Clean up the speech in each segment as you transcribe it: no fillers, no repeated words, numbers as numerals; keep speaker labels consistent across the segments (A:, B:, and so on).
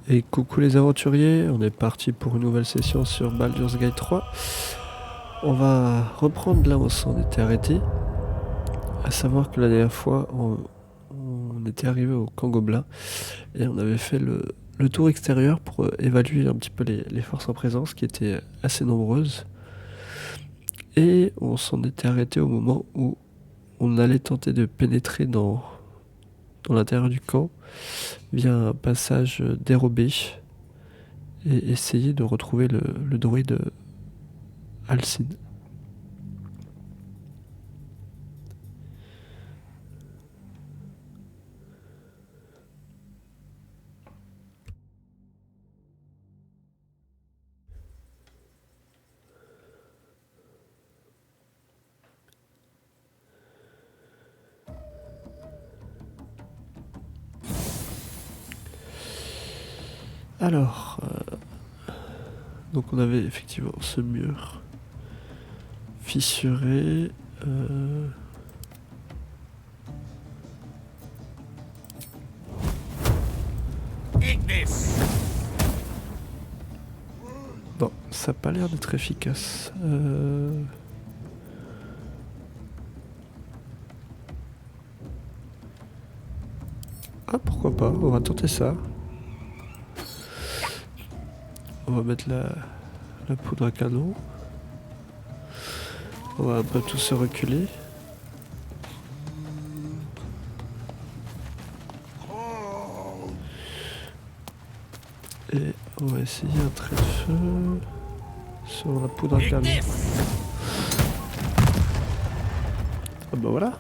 A: Et coucou les aventuriers, on est parti pour une nouvelle session sur Baldur's Gate 3. On va reprendre là où on s'en était arrêté. À savoir que la dernière fois, on était arrivé au camp Gobelin et on avait fait le tour extérieur pour évaluer un petit peu les forces en présence qui étaient assez nombreuses. Et on s'en était arrêté au moment où on allait tenter de pénétrer dans l'intérieur du camp via un passage dérobé et essayer de retrouver le druide Alcide. Alors, donc on avait effectivement ce mur fissuré. Bon, ça n'a pas l'air d'être efficace. Ah, pourquoi pas, on va tenter ça. On va mettre la poudre à canon. On va un peu tous se reculer. Et on va essayer un trait de feu sur la poudre à canon. Ah bah voilà.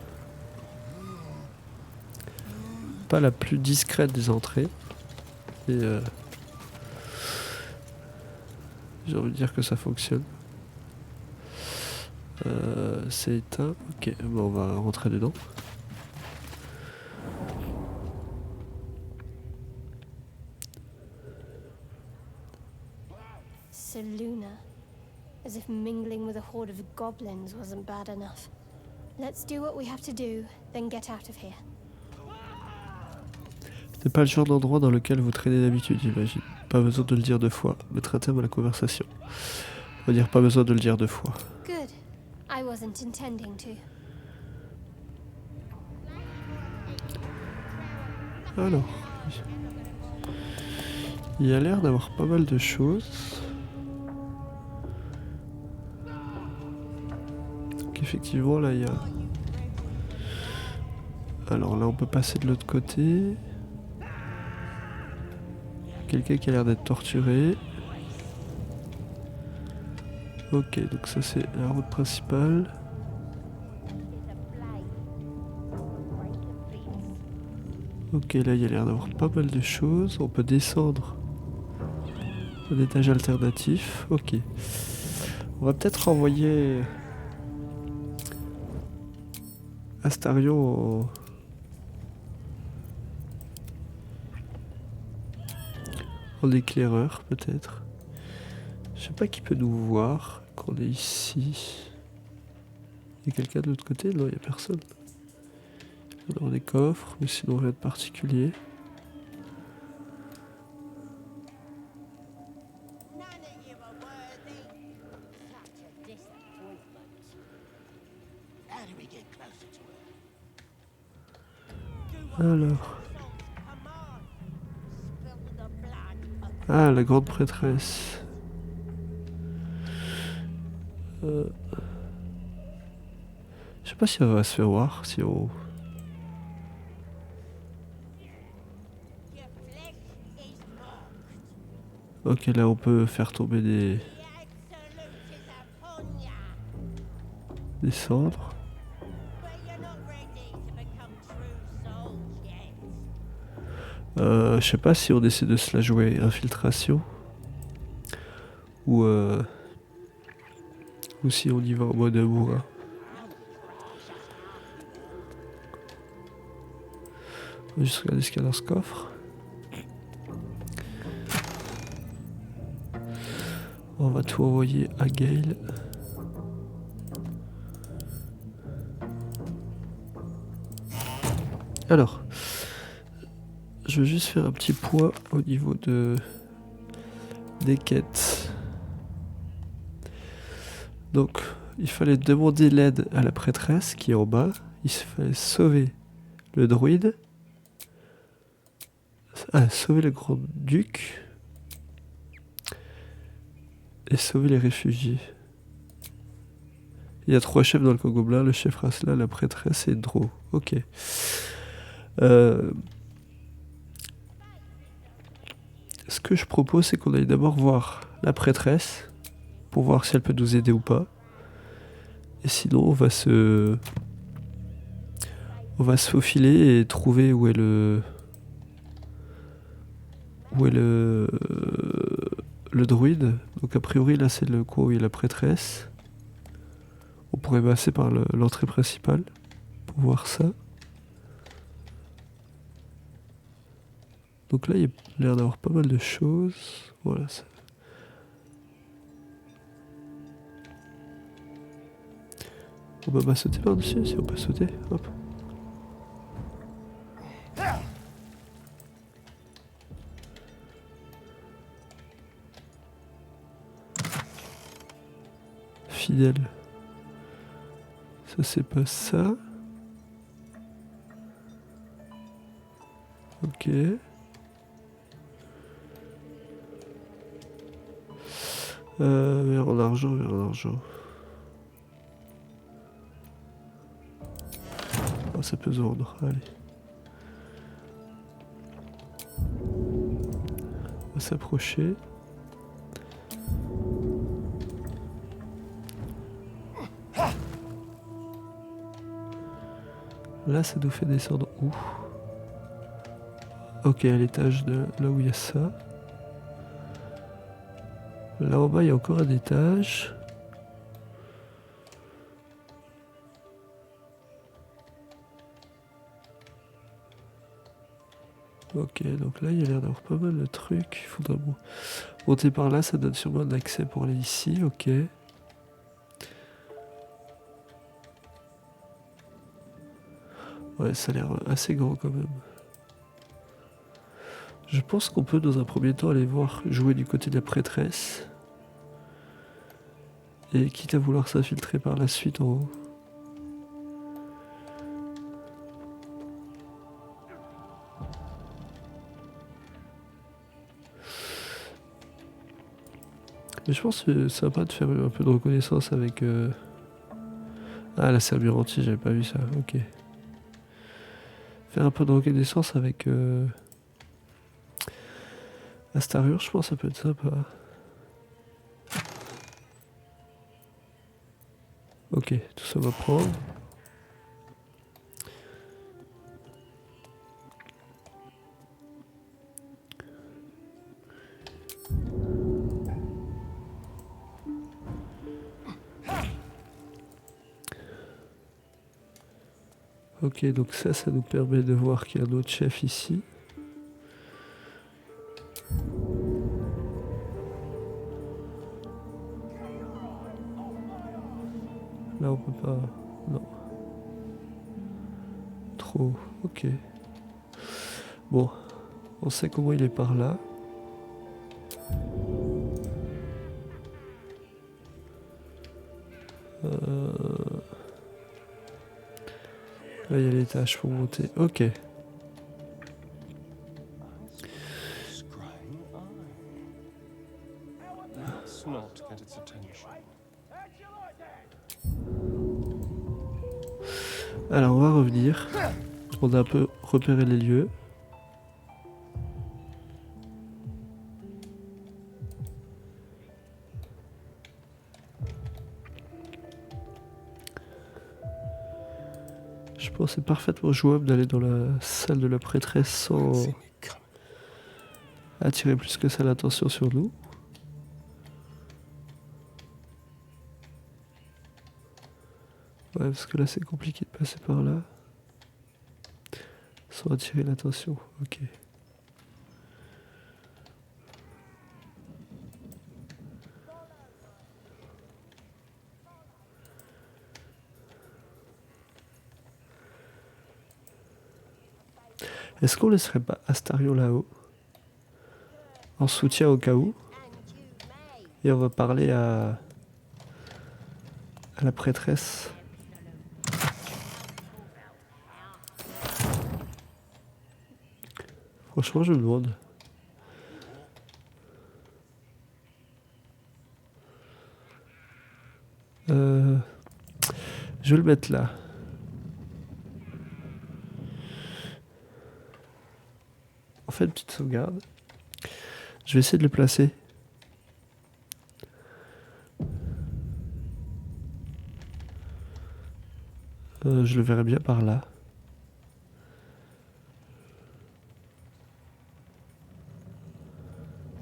A: Pas la plus discrète des entrées. Et j'ai envie de dire que ça fonctionne. C'est éteint. Ok, bon, on va rentrer dedans.
B: Selûne, as if mingling with a horde of goblins wasn't bad enough. Let's do what we have to do, then get out of here.
A: Ce n'est pas le genre d'endroit dans lequel vous traînez d'habitude, j'imagine. Pas besoin de le dire deux fois. Mettre un terme à la conversation. On va dire pas besoin de le dire deux fois.
B: Good. I wasn't intending to.
A: Alors, il y a l'air d'avoir pas mal de choses. Donc effectivement, là, il y a... Alors là, on peut passer de l'autre côté. Quelqu'un qui a l'air d'être torturé. Ok, donc ça c'est la route principale. Ok, là il y a l'air d'avoir pas mal de choses. On peut descendre un étage alternatif. Ok. On va peut-être renvoyer Astarion en éclaireur, peut-être. Je sais pas qui peut nous voir quand on est ici. Il y a quelqu'un de l'autre côté? Non, il n'y a personne. Dans des coffres, mais sinon rien de particulier. Alors. Ah, la grande prêtresse. Je sais pas si elle va se faire voir, si on... Ok, là on peut faire tomber des cendres. Je sais pas si on essaie de se la jouer infiltration ou si on y va en mode bourrin. On va juste regarder ce qu'il y a dans ce coffre. On va tout envoyer à Gale. Alors, Je vais juste faire un petit point au niveau des quêtes. Donc, il fallait demander l'aide à la prêtresse qui est en bas. Il fallait sauver le druide. Ah, sauver le grand-duc. Et sauver les réfugiés. Il y a 3 chefs dans le camp gobelin, le chef Rasla, la prêtresse et Dro. Ok. Ce que je propose, c'est qu'on aille d'abord voir la prêtresse pour voir si elle peut nous aider ou pas. Et sinon, on va se faufiler et trouver où est le druide. Donc a priori là c'est le coin où il y a la prêtresse. On pourrait passer par l'entrée principale pour voir ça. Donc là il y a l'air d'avoir pas mal de choses. Voilà. On va pas sauter par-dessus, si on peut sauter. Hop. Fidèle. Ça c'est pas ça. Ok. Vers en argent, vers en argent. Oh, ça peut se vendre, allez. On va s'approcher. Là, ça nous fait descendre où? Ok, à l'étage de là où il y a ça. Là en bas, il y a encore un étage. Ok, donc là, il y a l'air d'avoir pas mal de trucs. Il faudra monter par là, ça donne sûrement un accès pour aller ici, ok. Ouais, ça a l'air assez grand quand même. Je pense qu'on peut dans un premier temps aller voir jouer du côté de la prêtresse. Et quitte à vouloir s'infiltrer par la suite en haut. Mais je pense que c'est sympa de faire un peu de reconnaissance avec... Ah, la Serburantie, j'avais pas vu ça, ok. Faire un peu de reconnaissance avec... Astarure, je pense que ça peut être sympa. Ok, tout ça va prendre. Ok, donc ça nous permet de voir qu'il y a un autre chef ici. Là, on peut pas... Non. Trop... Ok. Bon, on sait comment il est par là. Là, il y a l'étage pour monter. Ok. Alors, on va revenir. On a un peu repéré les lieux. Je pense que c'est parfaitement jouable d'aller dans la salle de la prêtresse sans attirer plus que ça l'attention sur nous. Ouais, parce que là c'est compliqué de passer par là sans attirer l'attention. Ok. Est-ce qu'on laisserait pas Astarion là-haut en soutien au cas où? Et on va parler à la prêtresse. Franchement, je me demande. Je vais le mettre là. On fait une petite sauvegarde. Je vais essayer de le placer. Je le verrai bien par là.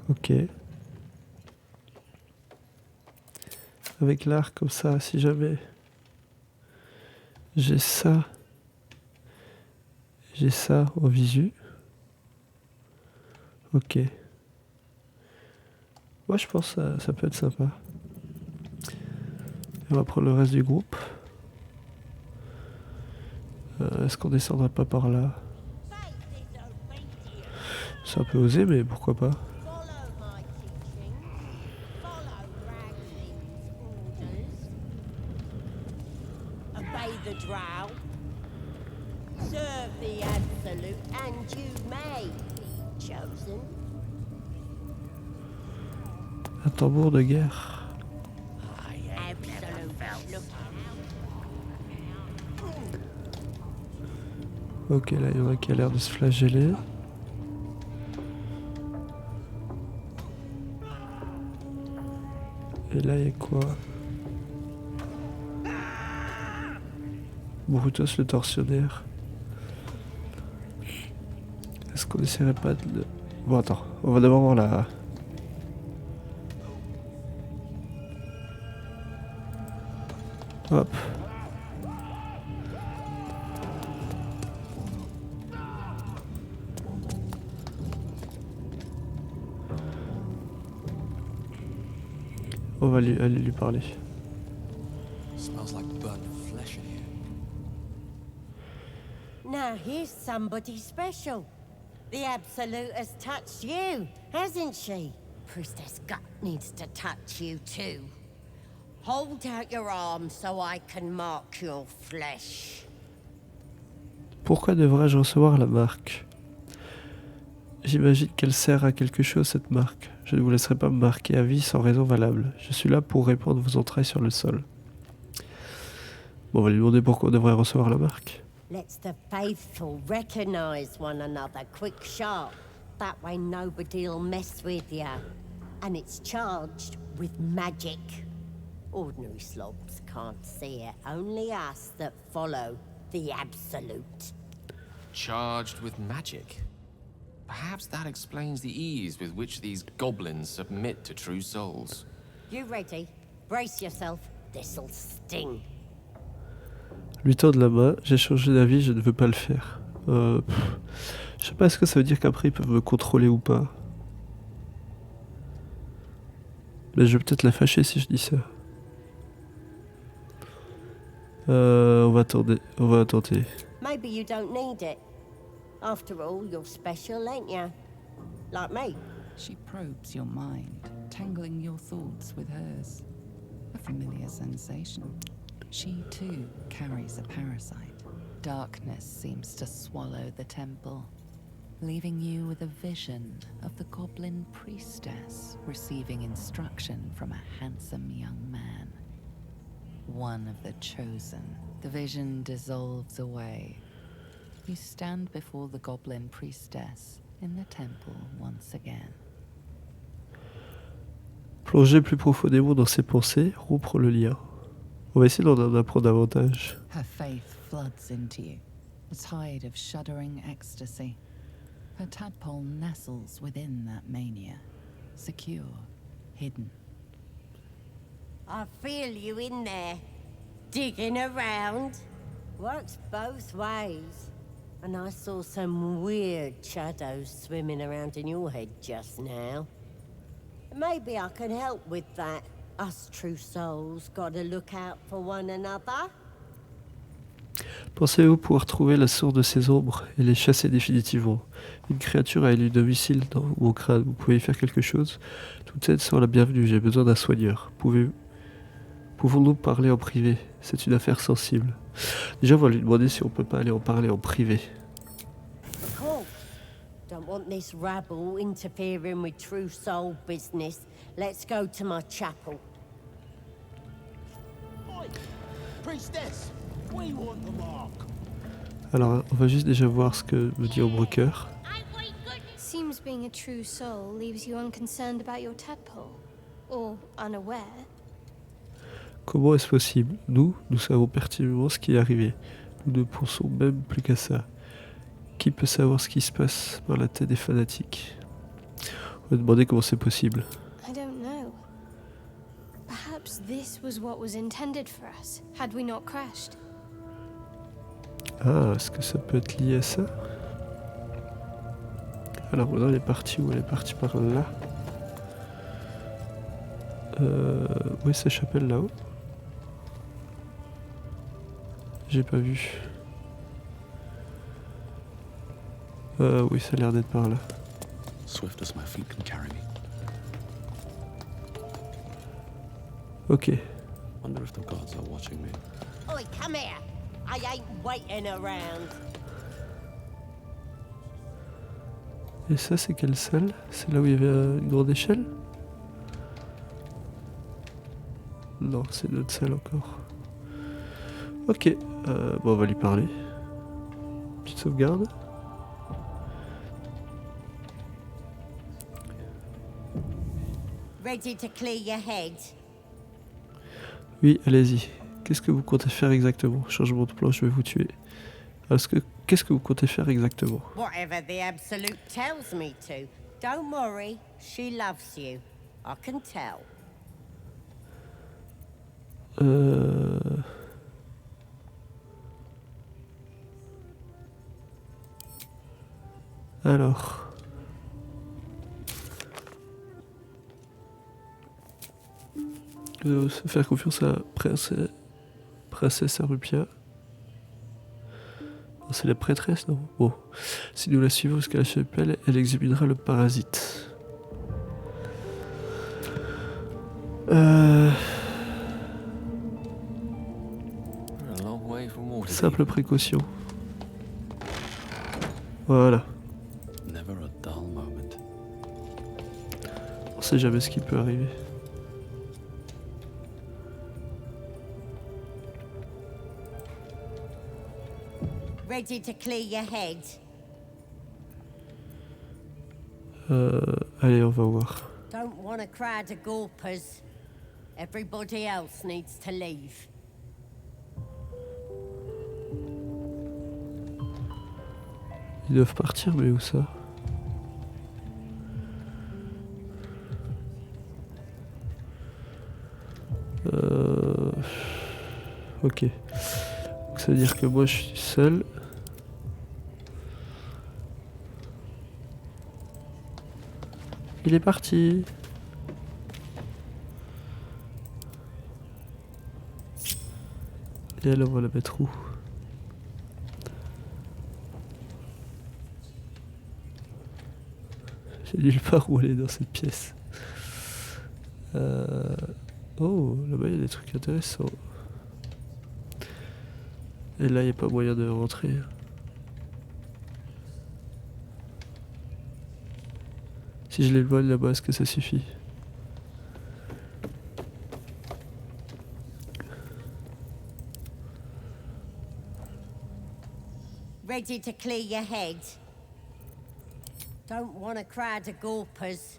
A: Ok. Avec l'arc comme ça, si jamais j'ai ça en visu. Ok. Moi je pense que ça peut être sympa. On va prendre le reste du groupe. Est-ce qu'on descendra pas par là? C'est un peu osé, mais pourquoi pas?
C: Obey the drow. Serve the absolute, and you may be chosen.
A: Un tambour de guerre. Ok, là il y en a qui a l'air de se flageller. Et là il y a quoi? Brutus le tortionnaire. Est-ce qu'on essaierait pas de le... Bon attends, on va d'abord voir la... Hop. On va aller lui parler.
D: Smells like burnt flesh in here.
C: Now here's somebody special. The Absolute has touched you, hasn't she? Priestess Gut needs to touch you too. Hold out your arm so I can mark your flesh.
A: Pourquoi devrais-je recevoir la marque? J'imagine qu'elle sert à quelque chose, cette marque. Je ne vous laisserai pas me marquer à vie sans raison valable. Je suis là pour répandre vos entrailles sur le sol. Bon, on va lui demander pourquoi on devrait recevoir la marque.
C: Let's the faithful recognize one another quick sharp. That way nobody'll mess with ya. And it's charged with magic. Ordinary slobs can't see it. Only us that follow the Absolute.
D: Charged with magic. Perhaps that explains the ease with which these goblins submit to true souls.
C: You ready? Brace yourself. This'll sting.
A: Lui tendre la main, j'ai changé d'avis, je ne veux pas le faire. Je sais pas, est-ce que ça veut dire qu'après ils peuvent me contrôler ou pas? Mais je vais peut-être la fâcher si je dis ça. On va tenter.
C: Maybe you don't need it. After all, you're special, ain't ya? Like me.
E: She probes your mind, tangling your thoughts with hers. A familiar sensation. She too carries a parasite. Darkness seems to swallow the temple, leaving you with a vision of the goblin priestess receiving instruction from a handsome young man. One of the chosen. The vision dissolves away. You stand before the goblin priestess in the temple once again.
A: Plonger plus profondément dans ses pensées, rompre le lien. On va essayer d'en apprendre davantage.
E: Her faith floods into you, a tide of shuddering ecstasy. Her tadpole nestles within that mania, secure, hidden.
C: I feel you in there, digging around. Works both ways. And I saw some weird shadows swimming around in your head just now. Maybe I can help with that. Us true souls gotta look out for one another.
A: Pensez-vous pouvoir trouver la source de ces ombres et les chasser définitivement? Une créature a élu domicile dans mon crâne. Vous pouvez y faire quelque chose? Toute aide sera la bienvenue. J'ai besoin d'un soigneur. Pouvons-nous parler en privé? C'est une affaire sensible. Déjà, on va lui demander si on peut pas aller en parler en privé.
C: Of course. Don't want this rabble interfering with true soul business. Let's go to my chapel.
F: Priestess, we want the mark.
A: Alors, on va juste déjà voir ce que me dit Ombrecoeur.
B: Seems being a true soul leaves you unconcerned about your tadpole. Or unaware.
A: Comment est-ce possible? Nous savons pertinemment ce qui est arrivé. Nous ne pensons même plus qu'à ça. Qui peut savoir ce qui se passe dans la tête des fanatiques? On va demander comment c'est possible.
B: I don't know. Perhaps this was what was intended for us, had we not crashed.
A: Ah, est-ce que ça peut être lié à ça? Alors maintenant elle est partie où? Elle est partie par là. Où est sa chapelle là-haut? J'ai pas vu. Oui, ça a l'air d'être par là.
F: Swift as my feet can carry me.
A: Ok.
F: Wonder if the gods are watching me.
C: Oi, come here. I ain't waiting around.
A: Et ça, c'est quelle salle? C'est là où il y avait une grande échelle? Non, c'est une autre salle encore. Ok, bon, on va lui parler. Petite sauvegarde.
C: Ready to clear your head?
A: Oui, allez-y. Qu'est-ce que vous comptez faire exactement? Changement de plan, je vais vous tuer. Qu'est-ce que vous comptez faire exactement?
C: Whatever the Absolute tells me to. Don't worry, she loves you. I can tell.
A: Alors. Se faire confiance à Princesse Arupia. Oh, c'est la prêtresse, non? Bon. Si nous la suivons jusqu'à la chapelle, elle examinera le parasite.
D: A long way from Waterdeep.
A: Simple précaution. Voilà.
F: Never a dull moment.
A: On sait jamais ce qui peut arriver.
C: Ready to clear your head?
A: Allez, on va voir.
C: Don't want a crowd of gawpers. Everybody else needs to leave.
A: Ils doivent partir, mais où ça? Ok. Donc ça veut dire que moi je suis seul. Il est parti. Et elle, on va la mettre où? J'ai nulle part où aller dans cette pièce. Oh, là-bas il y a des trucs intéressants. Et là il n'y a pas moyen de rentrer. Si je l'éloigne là-bas, est-ce que ça suffit?
C: Ready to clear your head? Don't want a crowd of gawpers.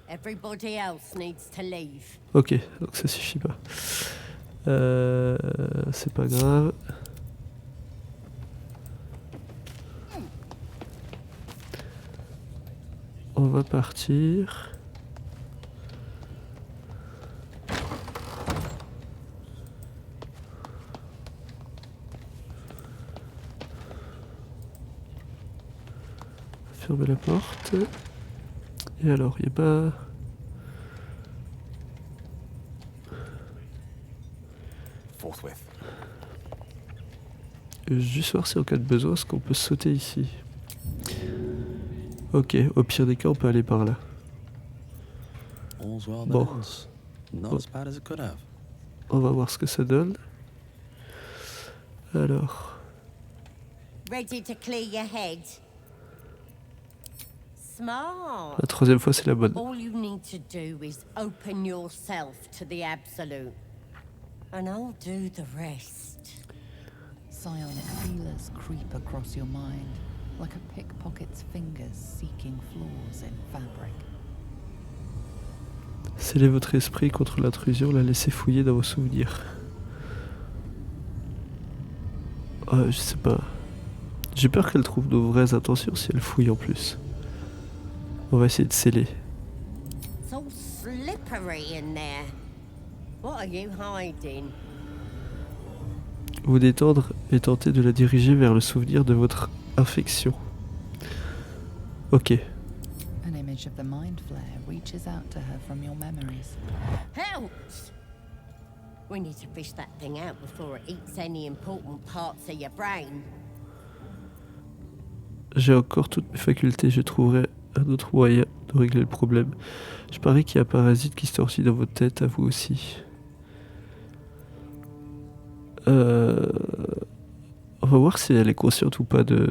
C: Everybody else needs to leave.
A: Ok, donc ça suffit pas. C'est pas grave. On va partir. Fermer la porte. Et alors, il n'y a pas...
D: Forthwith.
A: Juste voir si en cas de besoin, est-ce qu'on peut sauter ici. Ok, au pire des cas, on peut aller par là.
G: All's well that
A: Bon.
G: ends. Not
A: Bon.
G: as bad as it could have.
A: On va voir ce que ça donne. Alors,
C: Ready to clear your head? Smart.
A: la troisième fois, c'est la bonne.
C: All you need to do is open yourself to the Absolute. And I'll do the rest.
E: Psionic feelers creep across your mind, like a pickpocket's fingers seeking flaws in fabric.
A: Scellez votre esprit contre l'intrusion, la laissez fouiller dans vos souvenirs. Je sais pas. J'ai peur qu'elle trouve nos vraies intentions si elle fouille en plus. On va essayer de sceller.
C: It's all slippery in there. What are you hiding?
A: Vous détendre et tenter de la diriger vers le souvenir de votre infection. Ok.
E: An image of the mind flare reaches out to her from your memories.
C: Helps! We need to fish that thing out before it eats any important parts of your brain.
A: J'ai encore toutes mes facultés, je trouverai un autre moyen de régler le problème. Je parie qu'il y a un parasite qui se tortille dans votre tête, à vous aussi. On va voir si elle est consciente ou pas de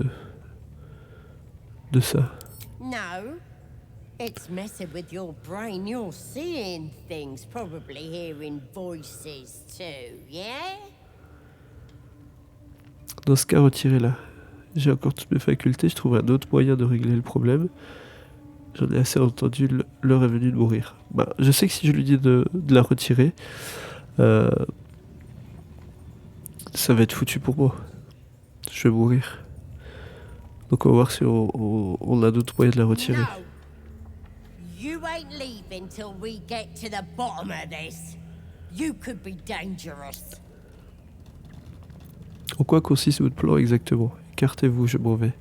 A: ça.
C: No. It's messing with your brain. You're seeing things, probably hearing voices too, yeah?
A: Dans ce cas, retirez-la. J'ai encore toutes mes facultés, je trouverai un autre moyen de régler le problème. J'en ai assez entendu, l'heure est venue de mourir. Bah, je sais que si je lui dis de la retirer, ça va être foutu pour moi. Je vais mourir. Donc on va voir si on a d'autres moyens de la retirer.
C: No. You ain't leaving till we get to the bottom of this. You could be dangerous.
A: En quoi consiste votre plan exactement? Écartez-vous, je m'en vais.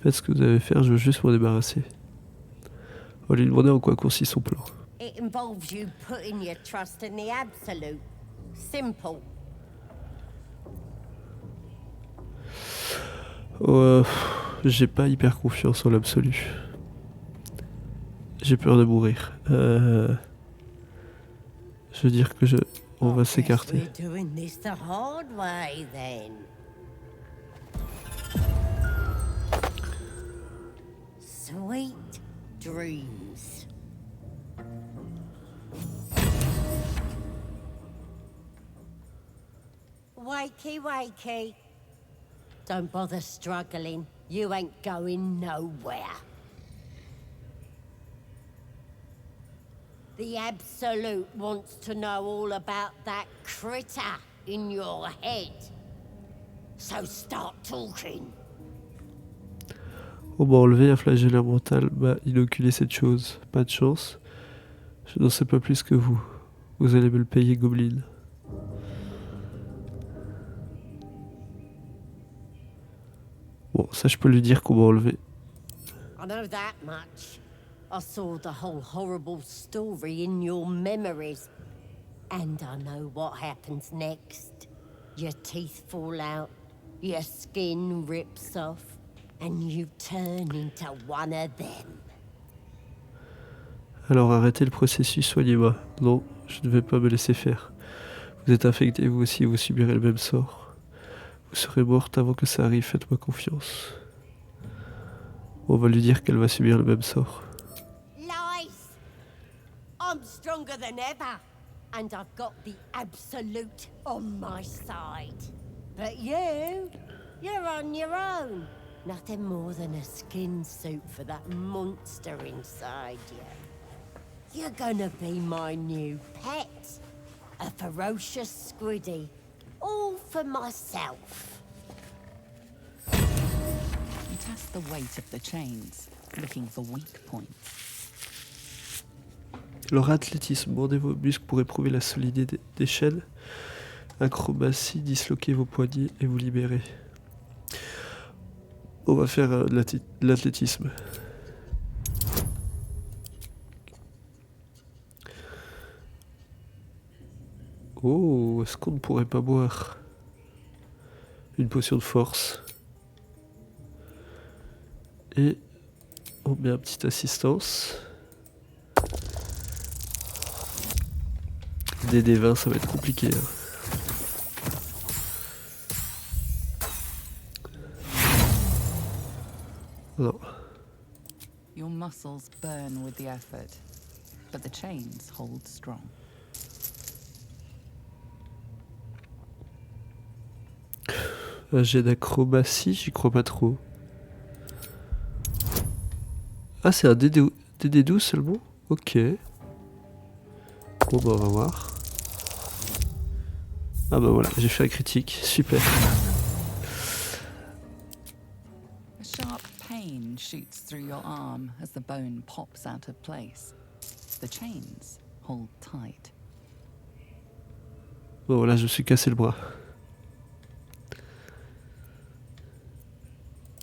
A: Faites ce que vous avez à faire, je veux juste m'en débarrasser. On va lui demander en quoi consiste son plan.
C: It involves you putting your trust in the Absolute. Simple.
A: J'ai pas hyper confiance en l'absolu. J'ai peur de mourir. Je veux dire que on va s'écarter.
C: We're doing this the hard way then. Sweet dreams. Wakey, wakey. Don't bother struggling. You ain't going nowhere. The Absolute wants to know all about that critter in your head. So start talking.
A: On m'a enlevé un flagellaire mental, m'a inoculé cette chose. Pas de chance. Je n'en sais pas plus que vous. Vous allez me le payer, Goblin. Bon, ça je peux lui dire qu'on m'a enlevé.
C: I know that much. I saw the whole horrible story in your memories. And I know what happens next. Your teeth fall out, your skin rips off, and you turn into one of them.
A: Alors arrêtez le processus, soignez-moi. Non, je ne vais pas me laisser faire. Vous êtes infecté vous aussi, vous subirez le même sort. Vous serez morte avant que ça arrive, faites-moi confiance. On va lui dire qu'elle va subir le même sort.
C: Lies! I'm stronger than ever, and I've got the Absolute on my side. But you're on your own. Nothing more than a skin suit for that monster inside you. You're gonna be my new pet. A ferocious squiddy. All for myself.
E: You test the weight of the chains, looking for weak points.
A: Alors athlétisme, bandez vos muscles pour éprouver la solidité des chaînes. Acrobatie, disloquez vos poignets et vous libérez. On va faire de l'athlétisme. Oh, est-ce qu'on ne pourrait pas boire Une potion de force. Et on met une petite assistance. Des D20, ça va être compliqué. Hein. Non.
E: Your muscles burn with the effort, but the chains hold strong.
A: Un jet d'acrobatie, j'y crois pas trop. Ah, c'est un DD12 seulement? Ok. Bon, bah, on va voir. Ah, bah voilà, j'ai fait un critique. Super.
E: A sharp pain shoots through your arm as the bone pops out of place. The chains hold tight.
A: Bon, voilà, je me suis cassé le bras.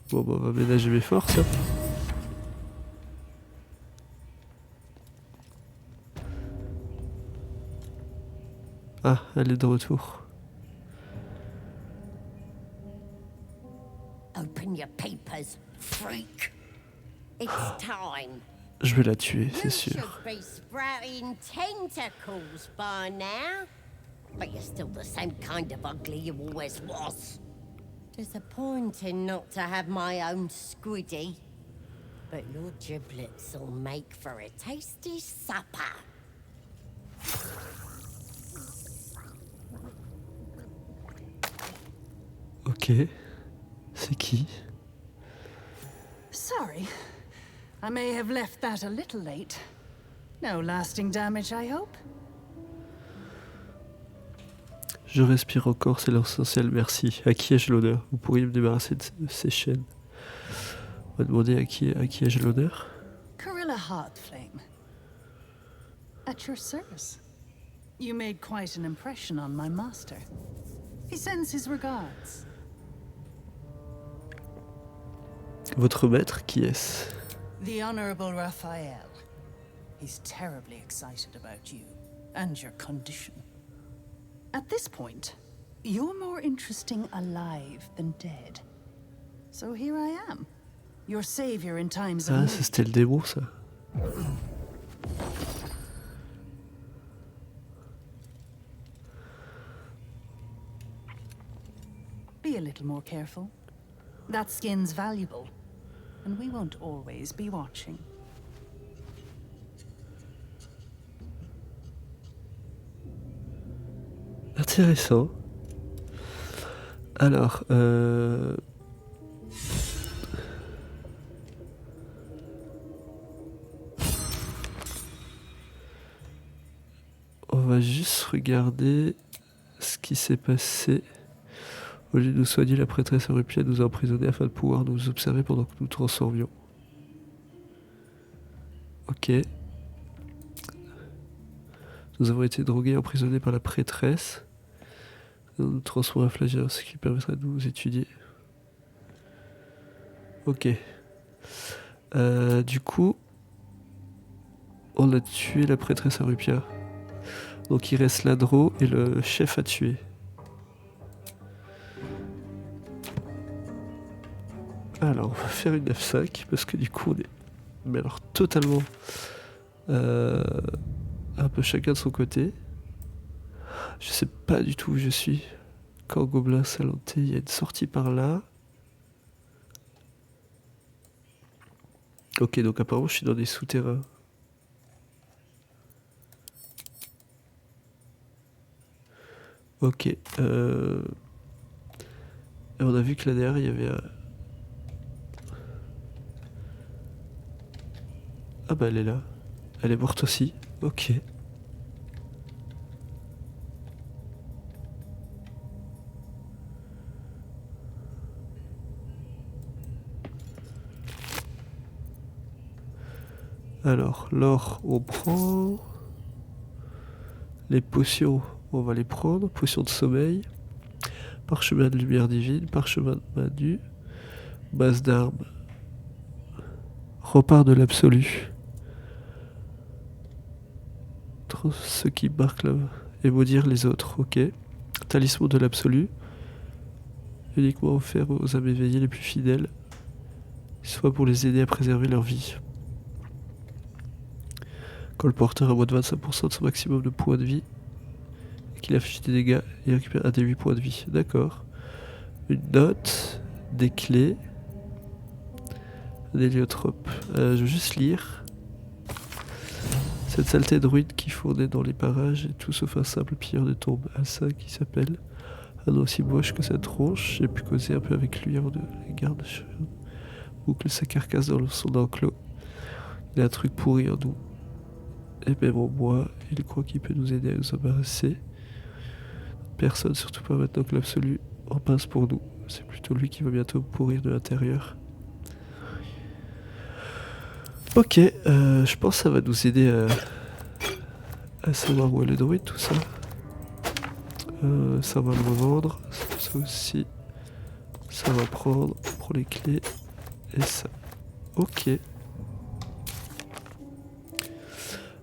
A: Bon, bah, on va ménager mes forces. Hein. Ah, elle est de retour.
C: Open your papers, freak. It's time.
A: Je vais la tuer, c'est
C: You
A: sûr.
C: should be sprouting tentacles by now. But you're still the same kind of ugly you always was. Disappointing not to have my own squiddy. But your giblets will make for a tasty supper.
A: Ok. C'est qui?
H: Sorry. I may have left that a little late. No lasting damage, I hope?
A: Je respire encore, c'est l'essentiel, merci. À qui ai-je l'honneur? Vous pourriez me débarrasser de ces chaînes. On va demander à qui ai-je l'honneur?
H: Corilla Heartflame. At your service. You made quite an impression on my master. He sends his regards.
A: Votre maître, qui est-ce?
H: The Honorable Raphael. He's terribly excited about you and your condition. At this point, you're more interesting alive than dead. So here I am, your savior in times of
A: Ah,
H: need.
A: c'était le démon, ça.
H: Be a little more careful. That skin's valuable, and we won't always be watching.
A: Intéressant. Alors, on va juste regarder ce qui s'est passé. Au lieu de nous soigner, la prêtresse Eurupia nous a emprisonnés afin de pouvoir nous observer pendant que nous transformions. Ok. Nous avons été drogués et emprisonnés par la prêtresse. Nous nous transformons en flagelle, ce qui permettrait de nous étudier. Ok. Du coup, on a tué la prêtresse Eurupia. Donc il reste Ladro et le chef à tuer. Alors, on va faire une F5 parce que du coup, on est mais alors totalement un peu chacun de son côté. Je sais pas du tout où je suis. Camp Gobelin Salanté, il y a une sortie par là. Ok, donc apparemment je suis dans des souterrains. Ok. Et on a vu que là derrière il y avait un... Ah bah elle est là. Elle est morte aussi. Ok. Alors, l'or, on prend. Les potions, on va les prendre. Potion de sommeil. Parchemin de lumière divine. Parchemin de Manu. Base d'armes. Repart de l'absolu. Ce qui marque là. Et maudire les autres, ok. Talisman de l'absolu. uniquement offert aux âmes éveillées les plus fidèles, soit pour les aider à préserver leur vie. Quand le porteur a moins de 25% de son maximum de points de vie, et qu'il affiche des dégâts, il récupère un des 8 points de vie. D'accord. Une note, des clés, un héliotrope. Je vais juste lire. Cette saleté de ruine qui fournait dans les parages est tout sauf un simple pilleur de tombe. Un saint qui s'appelle un nom aussi moche que sa tronche. J'ai pu causer un peu avec lui avant de les garder. Boucle sa carcasse dans son enclos. Il a un truc pourri en nous. Et même en moi, il croit qu'il peut nous aider à nous embarrasser. Personne, surtout pas maintenant que l'absolu en pince pour nous. C'est plutôt lui qui va bientôt pourrir de l'intérieur. Ok, je pense que ça va nous aider à savoir où est le druide, tout ça. Ça va le revendre, ça aussi. Ça va prendre pour les clés. Et ça. Ok.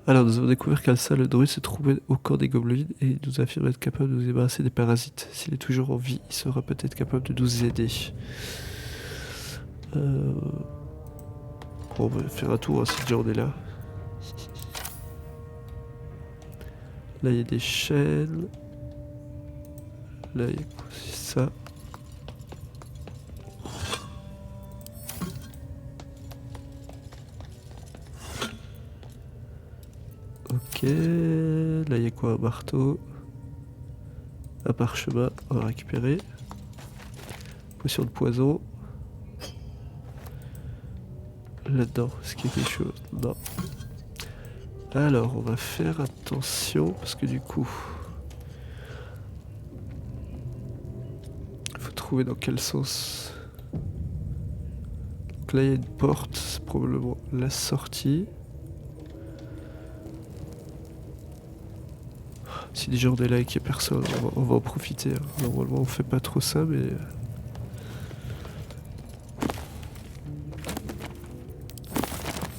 A: Alors nous avons découvert qu'Alsa, le druide, se trouvait au camp des gobelins et il nous affirme être capable de nous débarrasser des parasites. S'il est toujours en vie, il sera peut-être capable de nous aider. Bon, on va faire un tour, hein, si déjà on est là. Là, il y a des chaînes. Là, il y a quoi, c'est ça. Ok. Là, il y a quoi, un marteau. Un parchemin, on va récupérer. Potion de poison. Là-dedans, est-ce qu'il y a quelque chose? Non. Alors, on va faire attention, parce que du coup... il faut trouver dans quel sens. Donc là, il y a une porte, c'est probablement la sortie. Si déjà on est là et qu'il n'y a personne, on va en profiter. Hein. Normalement, on fait pas trop ça, mais...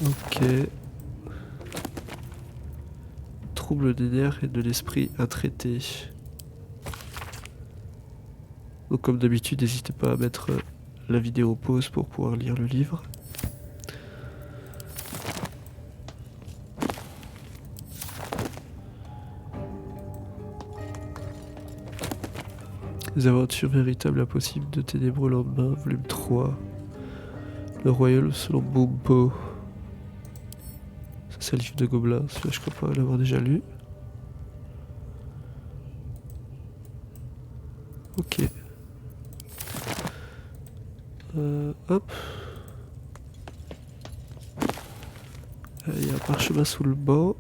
A: Ok. Trouble des nerfs et de l'esprit intraité. Donc comme d'habitude, n'hésitez pas à mettre la vidéo pause pour pouvoir lire le livre. Les aventures véritables impossibles de Ténébreux lendemain, volume 3. Le royaume selon Bumpo. Ça c'est le livre de Gobelins, celui-là je crois pas l'avoir déjà lu. Ok. Hop. Il y a un parchemin sous le banc.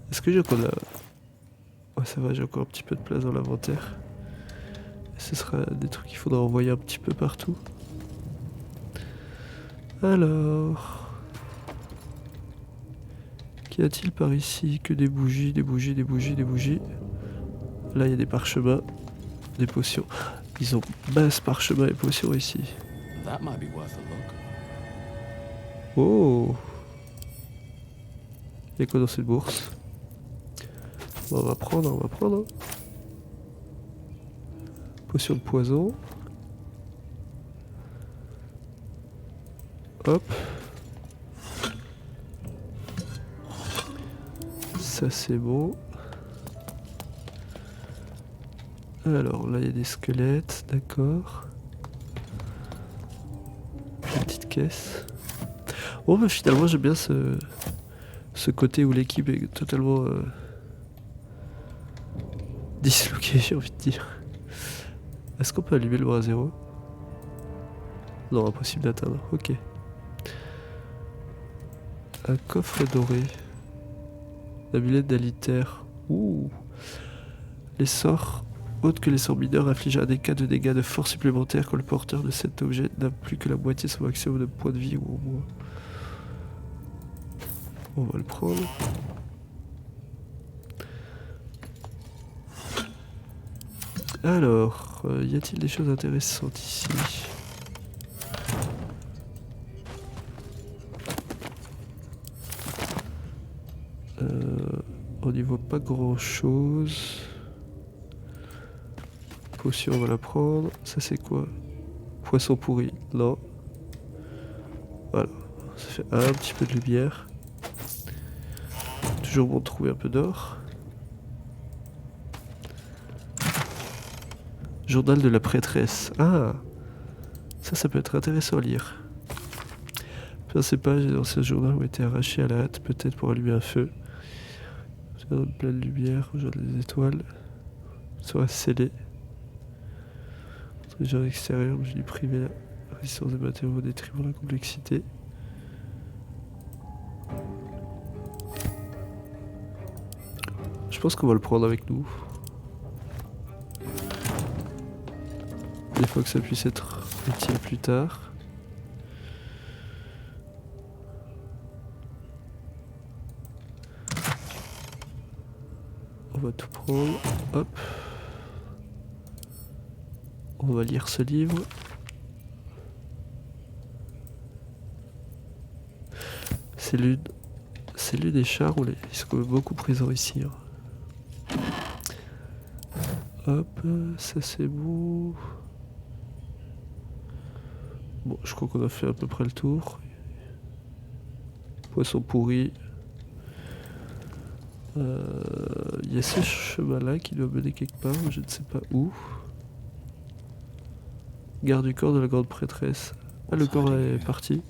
A: Est-ce que j'ai encore la... Ouais, ça va, j'ai encore un petit peu de place dans l'inventaire. Ce sera des trucs qu'il faudra envoyer un petit peu partout. Alors... Qu'y a-t-il par ici? Que des bougies, des bougies, des bougies, des bougies. Là, il y a des parchemins, des potions. Ils ont masse parchemins et potions ici.
G: That might be worth a look.
A: Oh! Il y a quoi dans cette bourse? Bon, on va prendre, on va prendre. Potion de poison. Hop. Ça c'est bon. Alors là il y a des squelettes, d'accord. Une petite caisse. Bon bah finalement j'aime bien ce côté où l'équipe est totalement disloquée, j'ai envie de dire. Est-ce qu'on peut allumer le bras zéro? Non, impossible d'atteindre, ok. Un coffre doré. L'amulette d'Alitaire. Ouh. Les sorts autres que les sorts mineurs infligent un des cas de dégâts de force supplémentaires quand le porteur de cet objet n'a plus que la moitié de son maximum de points de vie ou au moins. On va le prendre. Alors, y a-t-il des choses intéressantes ici? On n'y voit pas grand chose. Potion, on va la prendre. Ça c'est quoi? Poisson pourri. Non. Voilà. Ça fait un petit peu de lumière. Toujours bon de trouver un peu d'or. Journal de la prêtresse. Ah! Ça peut être intéressant à lire. Enfin, ces pages dans ce journal ont été arrachées à la hâte, peut-être pour allumer un feu. Dans une pleine lumière, au jour des étoiles. Sera scellé. Les gens extérieurs, je lui privé la résistance des matériaux au détriment de la complexité. Je pense qu'on va le prendre avec nous. Des fois que ça puisse être utile plus tard. On va tout prendre. Hop. On va lire ce livre. C'est l'une des chars où ils sont beaucoup présents ici. Hein. Hop, ça c'est bon. Bon, je crois qu'on a fait à peu près le tour. Poisson pourri. Il y a ce chemin-là qui doit mener quelque part, je ne sais pas où. Garde du corps de la grande prêtresse. Ah, le corps est parti.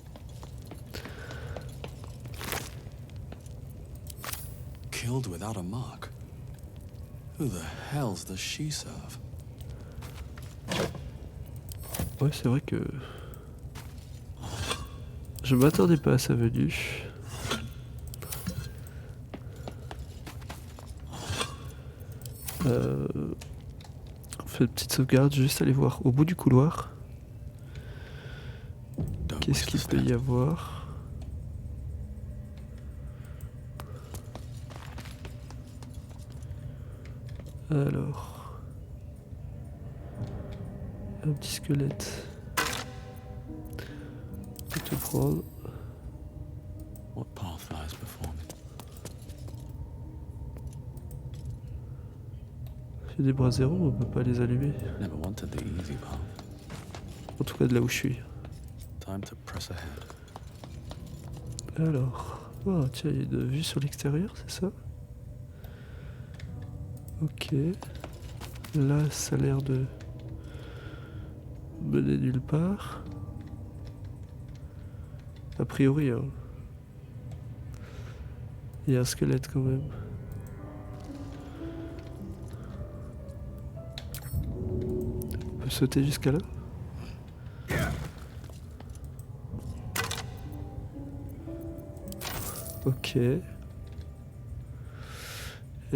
G: Killed without a mark. Who the hells does she serve?
A: Ouais, c'est vrai que je m'attendais pas à sa venue. On fait une petite sauvegarde, juste aller voir au bout du couloir. Qu'est-ce qu'il peut y avoir? Alors, un petit squelette. On peut tout prendre.
G: What path lies before me?
A: C'est des bras zéro, on peut pas les allumer.
G: Never wanted the easy path.
A: En tout cas de là où je suis.
G: Time to press ahead.
A: Alors, oh, tiens, il y a une vue sur l'extérieur, c'est ça? Ok. Là, ça a l'air de mener nulle part. A priori, hein. Il y a un squelette quand même. On peut sauter jusqu'à là? Ok. Et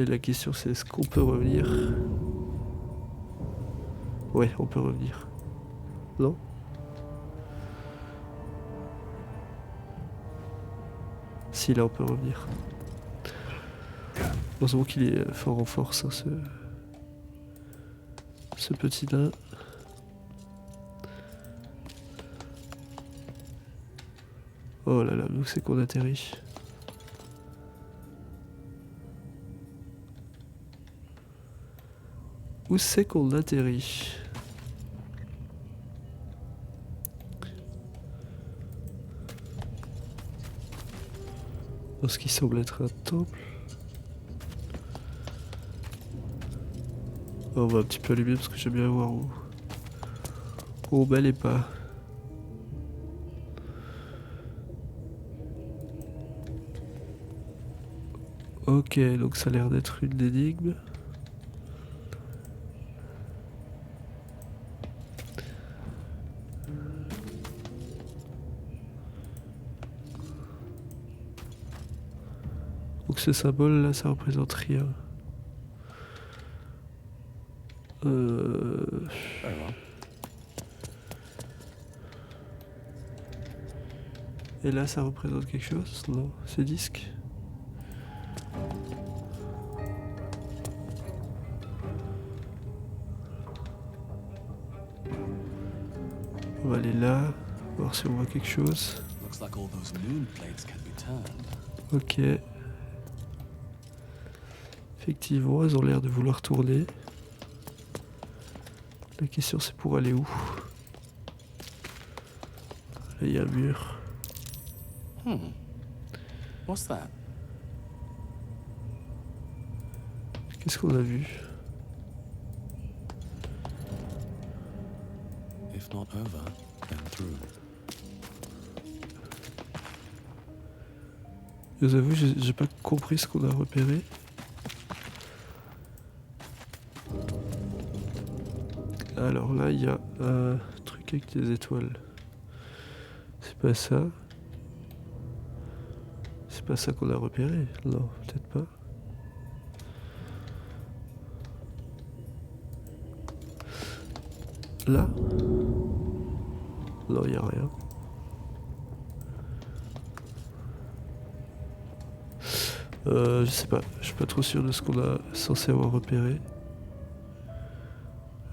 A: la question c'est est-ce qu'on peut revenir? Ouais, on peut revenir. Non? Si, là on peut revenir. Heureusement qu'il est fort en force, hein, ce petit nain. Oh là là, nous c'est qu'on atterrit. Où c'est qu'on atterrit? Dans ce qui semble être un temple. Oh, on va un petit peu allumer parce que j'aime bien voir où on bat les pas. Ok, donc ça a l'air d'être une énigme. Donc ce symbole là, ça représente rien. Et là, ça représente quelque chose? Non, c'est disque. On va aller là, voir si on voit quelque chose.
G: Looks like all those moon plates can be turned.
A: Ok. Effectivement, elles ont l'air de vouloir tourner. La question c'est pour aller où? Là il y a un mur.
G: What's that?
A: Qu'est-ce qu'on a vu?
G: If not over, then through.
A: Je vous avoue, j'ai pas compris ce qu'on a repéré. Alors là, il y a un truc avec des étoiles. C'est pas ça. C'est pas ça qu'on a repéré. Non, peut-être pas. Là? Non, il n'y a rien. Je sais pas, je suis pas trop sûr de ce qu'on a censé avoir repéré.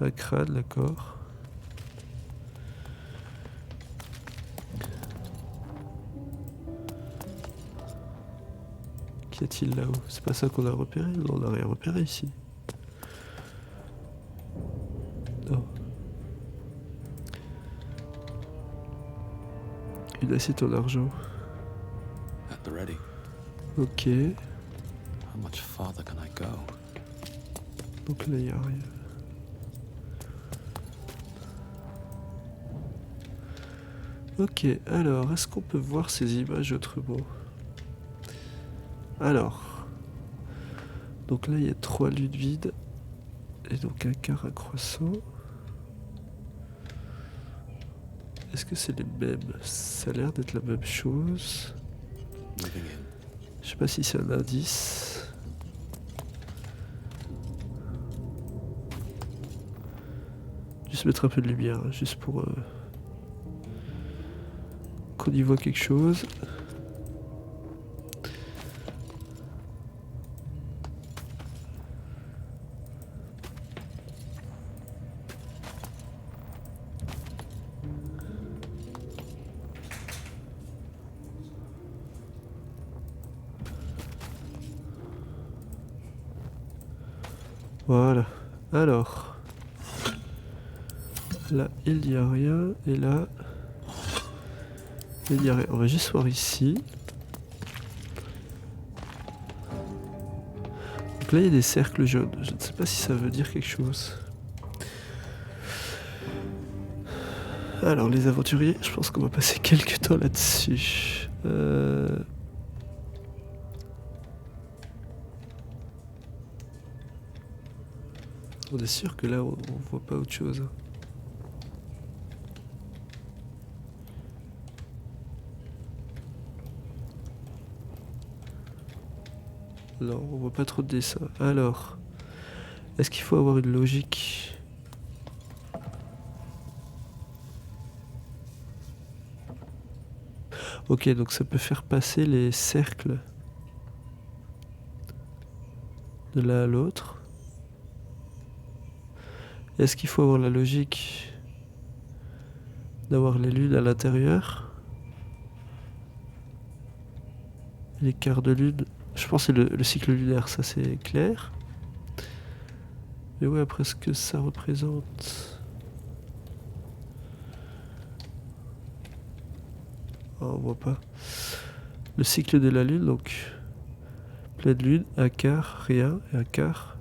A: Un crâne, d'accord. Qu'y a-t-il là-haut? C'est pas ça qu'on a repéré? Non, on n'a rien repéré ici. Non. Une assiette en argent.
G: At the ready.
A: Ok.
G: How much farther can I go?
A: Donc là, il n'y a rien. Ok, alors, est-ce qu'on peut voir ces images autrement? Alors. Donc là, il y a 3 lunes vides. Et donc un quart incroissant. Est-ce que c'est les mêmes? Ça a l'air d'être la même chose.
G: Moving in.
A: Je sais pas si c'est un indice. Juste mettre un peu de lumière, hein, juste pour qu'on y voit quelque chose. Voilà. Alors. Là, il n'y a rien. Et là... il n'y a rien. On va juste voir ici. Donc là, il y a des cercles jaunes. Je ne sais pas si ça veut dire quelque chose. Alors, les aventuriers, je pense qu'on va passer quelques temps là-dessus. On est sûr que là, on voit pas autre chose. Non, on voit pas trop de dessins. Alors, est-ce qu'il faut avoir une logique? Ok, donc ça peut faire passer les cercles de l'un à l'autre. Est-ce qu'il faut avoir la logique d'avoir les lunes à l'intérieur? Les quarts de lune, je pense que c'est le cycle lunaire, ça c'est clair. Mais ouais, après ce que ça représente... Oh, on voit pas. Le cycle de la lune, donc pleine lune, un quart, rien, et un quart.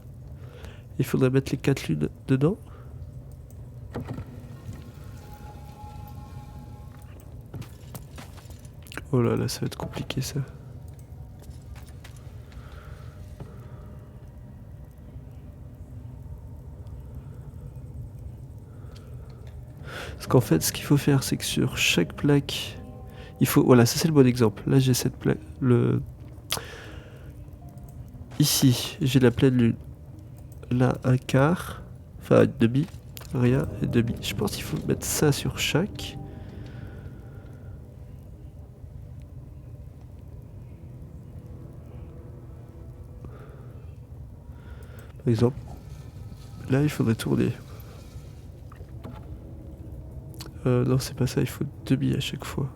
A: Il faudrait mettre les 4 lunes dedans. Oh là là, ça va être compliqué ça. Parce qu'en fait, ce qu'il faut faire, c'est que sur chaque plaque, il faut... Voilà, ça c'est le bon exemple. Là, j'ai cette plaque... Ici, j'ai la pleine lune. Là, un quart. Enfin, demi. Rien et demi. Je pense qu'il faut mettre ça sur chaque. Par exemple, là, il faudrait tourner. Non, c'est pas ça, il faut demi à chaque fois.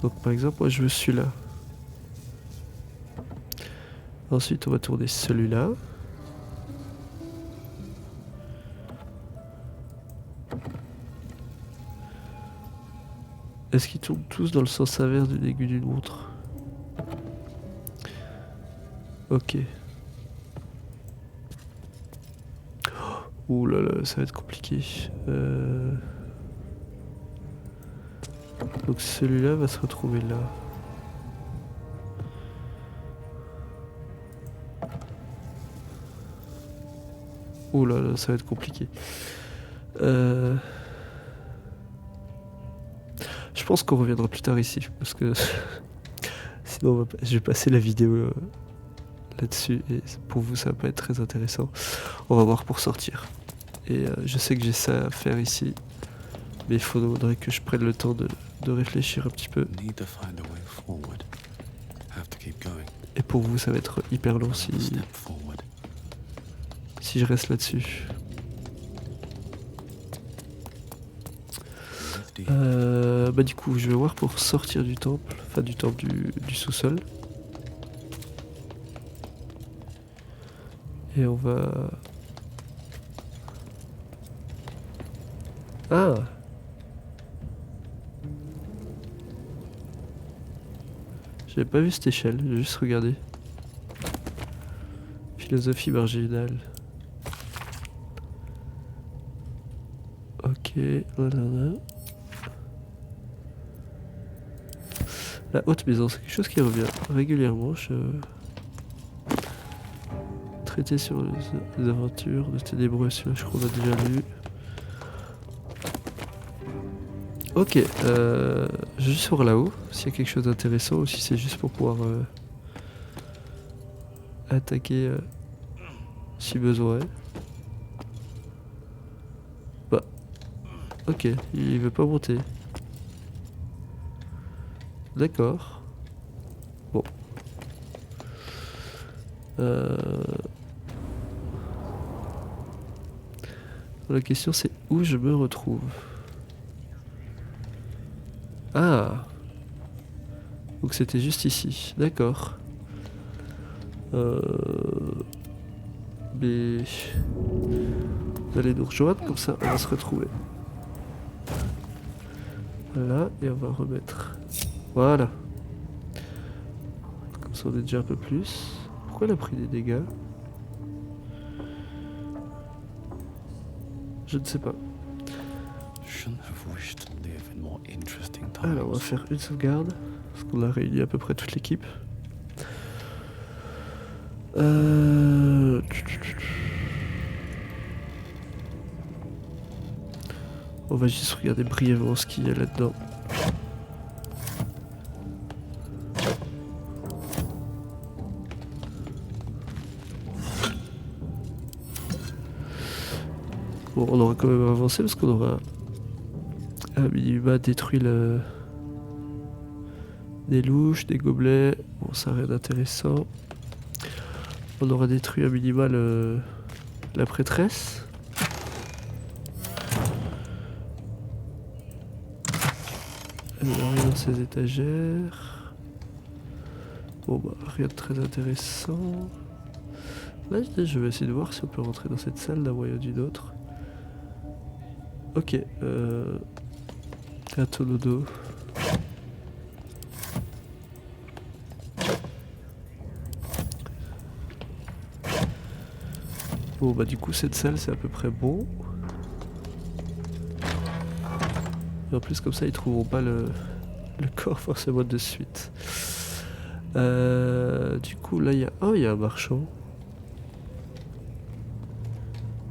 A: Donc, par exemple, moi, je veux celui-là. Ensuite, on va tourner celui-là. Est-ce qu'ils tournent tous dans le sens inverse d'une aiguille d'une montre? Ok. Ouh là là, ça va être compliqué. Donc celui-là va se retrouver là. Ouh là là, ça va être compliqué. Je pense qu'on reviendra plus tard ici, parce que sinon je vais passer la vidéo là-dessus, et pour vous ça va pas être très intéressant. On va voir pour sortir. Et je sais que j'ai ça à faire ici, mais il faudrait que je prenne le temps de réfléchir un petit peu.
G: Need to find a way forward. Have to keep going.
A: Et pour vous ça va être hyper long si
G: Step forward.
A: je reste là-dessus. Bah du coup je vais voir pour sortir du temple, enfin du temple du sous-sol. Et on va... Ah! J'avais pas vu cette échelle, j'ai juste regardé. Philosophie marginale. Ok, voilà. La haute maison, c'est quelque chose qui revient régulièrement. Traité sur les aventures de Ténébreux, celui-là je crois qu'on a déjà lu. Ok, je vais juste voir là-haut, s'il y a quelque chose d'intéressant ou si c'est juste pour pouvoir attaquer si besoin. Bah, ok, il veut pas monter. D'accord. Bon. La question c'est où je me retrouve. Ah. Donc c'était juste ici. D'accord. Mais... Vous allez nous rejoindre, comme ça on va se retrouver. Voilà, et on va remettre... Voilà. Comme ça on est déjà un peu plus. Pourquoi elle a pris des dégâts? Je ne sais pas.
G: Shouldn't have wished to live in more interesting times.
A: Alors on va faire une sauvegarde, parce qu'on a réuni à peu près toute l'équipe. On va juste regarder brièvement ce qu'il y a là-dedans. Bon, on aura quand même avancé parce qu'on aura à minima détruit des louches, des gobelets. Bon, ça n'a rien d'intéressant. On aura détruit à minima la prêtresse. Elle n'a rien dans ses étagères. Bon bah rien de très intéressant. Là je vais essayer de voir si on peut rentrer dans cette salle d'un moyen ou d'une autre. Ok, un tonneau d'eau. Bon bah du coup cette salle c'est à peu près bon. Et en plus comme ça ils trouveront pas le corps forcément de suite. Du coup là il y a... Oh il y a un marchand.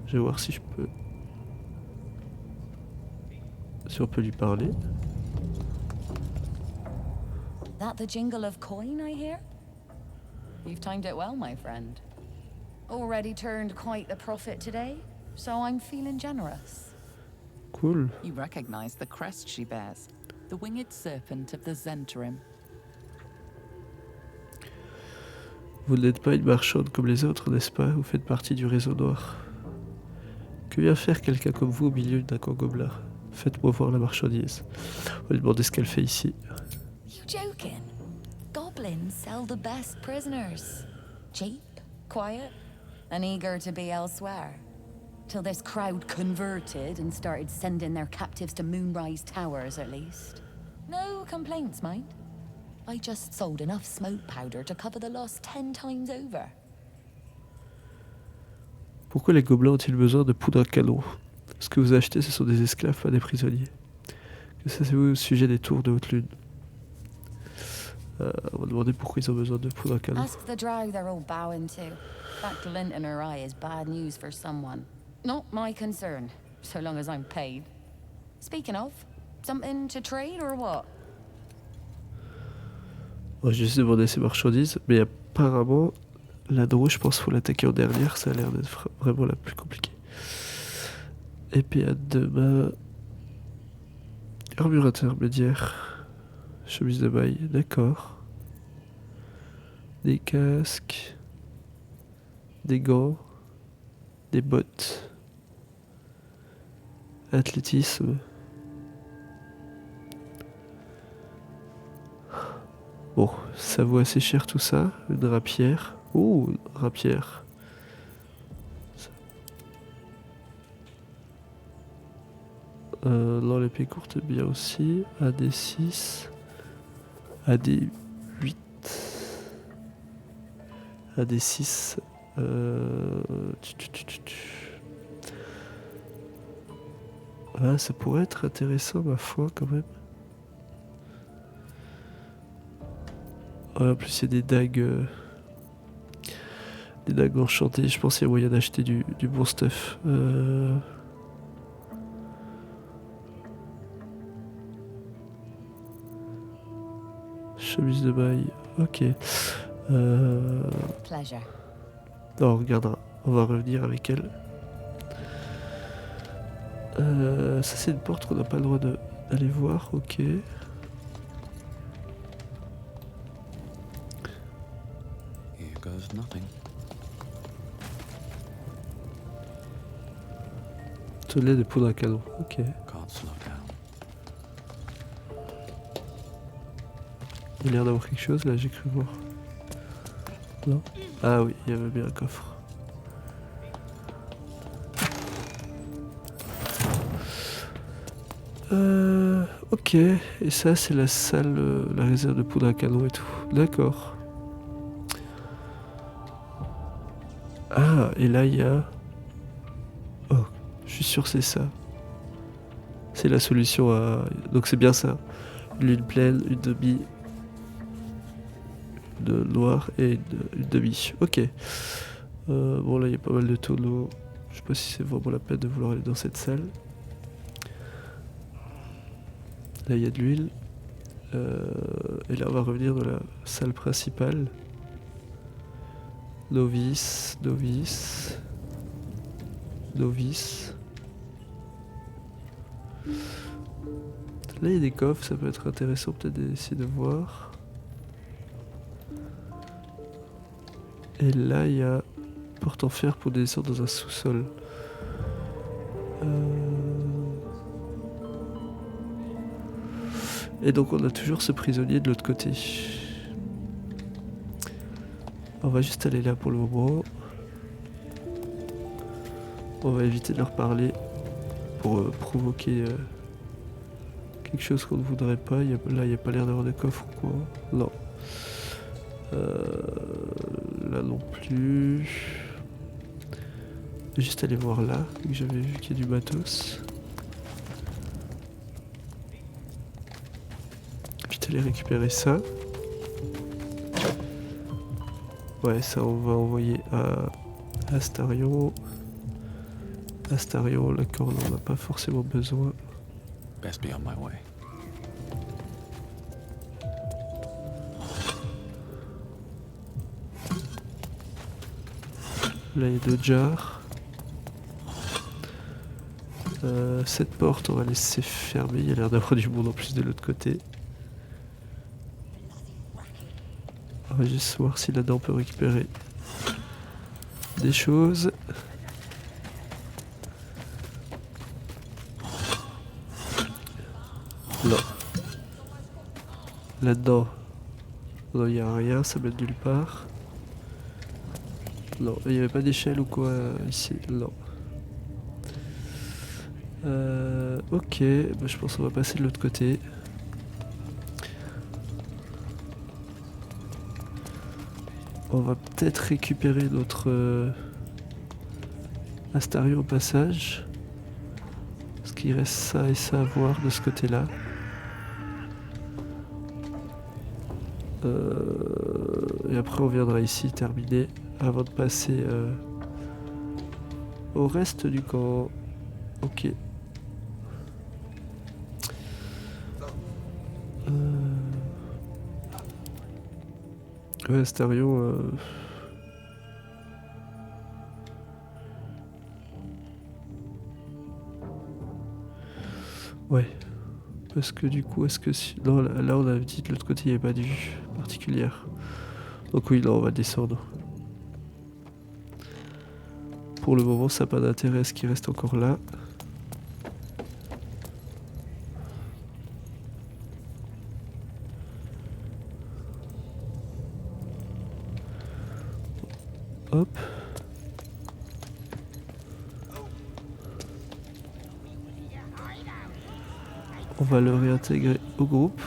A: Je vais voir si je peux... Si on peut lui parler.
I: That the jingle of coin I hear? You've timed it well, my friend. Already turned quite the profit today, so I'm feeling generous.
A: Cool.
E: You recognize the crest she bears, the winged serpent of the Zhentarim.
A: Vous n'êtes pas une marchande comme les autres, n'est-ce pas? Vous faites partie du réseau noir. Que vient faire quelqu'un comme vous au milieu d'un camp gobelin? Faites-moi voir la marchandise. On va lui demander ce qu'elle fait ici.
I: You joking? Goblins sell the best prisoners. Cheap, quiet, and eager to be elsewhere. Till this crowd converted and started sending their captives to Moonrise Towers, at least. No complaints, mind. I just sold enough smoke powder to cover the loss 10 times over.
A: Pourquoi les gobelins ont-ils besoin de poudre à canon? Ce que vous achetez, ce sont des esclaves, pas des prisonniers. Que savez-vous au sujet des tours de haute lune? On va demander pourquoi ils ont besoin de poudre à canon.
I: Ask the drow they're all bowing to. That glint in her eye is bad news for someone. Not my concern, so long as I'm paid. Speaking of, something to trade or what?
A: J'ai juste demandé ces marchandises, mais apparemment, la droue, je pense, faut l'attaquer en dernière, ça a l'air d'être vraiment la plus compliquée. Épée à deux mains. Armure intermédiaire. Chemise de maille, d'accord. Des casques. Des gants. Des bottes. Athlétisme. Bon, ça vaut assez cher tout ça. Une rapière. Oh, une rapière. Non, l'épée courte est bien aussi. AD6. AD8. AD6. Ah, ça pourrait être intéressant, ma foi, quand même. En plus, il y a des dagues. Des dagues enchantées. Je pense qu'il y a moyen d'acheter du bon stuff. Chemise de maille. Ok.
I: Pleasure.
A: Non, on regardera. On va revenir avec elle. Ça, c'est une porte qu'on n'a pas le droit d'aller voir. Ok.
G: Goes nothing.
A: Toilet de poudre à canon. Ok.
G: Can't slow down.
A: Il a l'air d'avoir quelque chose là, j'ai cru voir. Non? Ah oui, il y avait bien un coffre. Ok. Et ça, c'est la salle, la réserve de poudre à canon et tout. D'accord. Ah, et là il y a... Oh, je suis sûr que c'est ça. C'est la solution à... Donc c'est bien ça. Une lune pleine, une demi... de noir et une demi. Ok. Bon là il y a pas mal de tonneaux. Je sais pas si c'est vraiment la peine de vouloir aller dans cette salle. Là il y a de l'huile. Et là on va revenir dans la salle principale. Novice, novice, novice. Là il y a des coffres, ça peut être intéressant peut-être d'essayer de voir. Et là il y a porte en fer pour descendre dans un sous-sol. Et donc on a toujours ce prisonnier de l'autre côté. On va juste aller là pour le moment. On va éviter de leur parler pour provoquer quelque chose qu'on ne voudrait pas. Là, il n'y a pas l'air d'avoir de coffre ou quoi. Non. Là non plus. Je vais juste aller voir là, vu que j'avais vu qu'il y a du matos. Vite aller récupérer ça. Ouais, ça on va envoyer à Astarion. Astarion, la corne, on n'a pas forcément besoin.
G: Best be on my way.
A: Là il y a deux jars. Cette porte on va laisser fermer, il y a l'air d'avoir du monde en plus de l'autre côté. On va juste voir si là-dedans on peut récupérer des choses. Non. Là-dedans, non, il n'y a rien, ça mène nulle part. Non, il n'y avait pas d'échelle ou quoi ici, non. Ok, bah, je pense qu'on va passer de l'autre côté. On va peut-être récupérer notre Astarion au passage. Parce qu'il reste ça et ça à voir de ce côté-là. Et après on viendra ici terminer avant de passer au reste du camp. Ok. Ouais, Astarion. Ouais. Parce que du coup, est-ce que si... Non, là on a dit de l'autre côté il n'y avait pas de vue particulière. Donc oui, là on va descendre. Pour le moment, ça n'a pas d'intérêt à ce qu'il reste encore là. Hop. On va le réintégrer au groupe.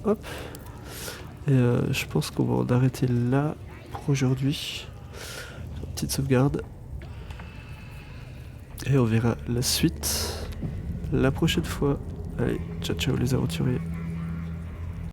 A: Hop. Et je pense qu'on va en arrêter là pour aujourd'hui. Petite sauvegarde. Et on verra la suite la prochaine fois. Allez, ciao ciao les aventuriers.